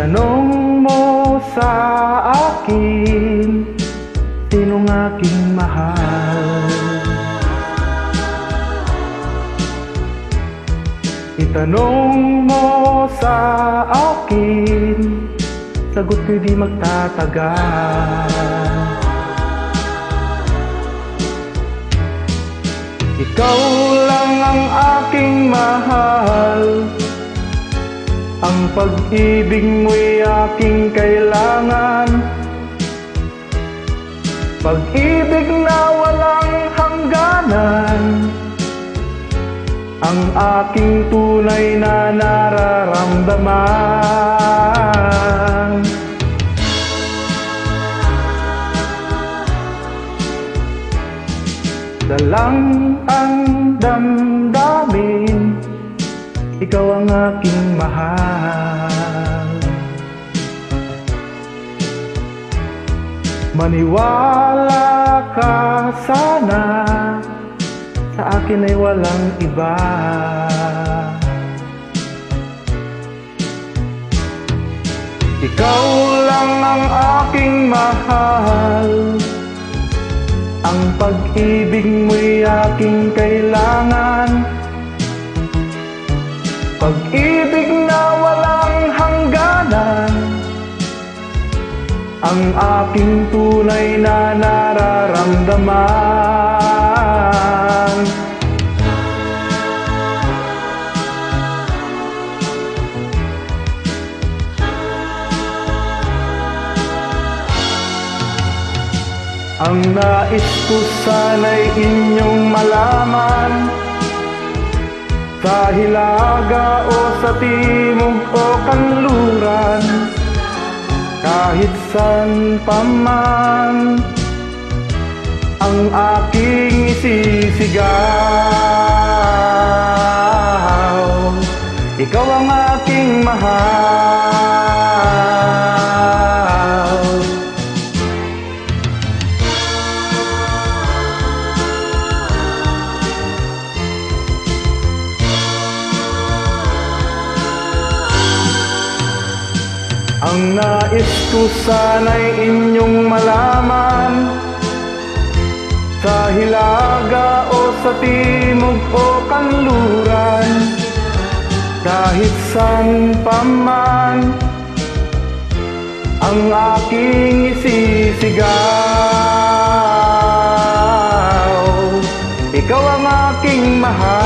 Itanong mo sa akin, sinong aking mahal? Itanong mo sa akin, sagot ko'y di magtatagal. Ikaw lang ang aking mahal, ang pag-ibig mo'y aking kailangan. Pag-ibig na walang hangganan, ang aking tunay na nararamdaman. Dalang ang damdamin, ikaw ang aking mahal. Maniwala ka sana, sa akin ay walang iba. Ikaw lang ang aking mahal, ang pag-ibig mo'y aking kailangan. Pag-ibig na walang hangganan, ang aking tunay na nararamdaman. Ang nais ko sana'y inyong malaman, sa hilaga o sa timog o kanluran, kahit saan pa man ang aking isisigaw, ikaw ang aking mahal. Ang nais ko sana'y inyong malaman, sa hilaga o sa timog o kanluran, kahit saan pa man ang aking isisigaw, ikaw ang aking mahal.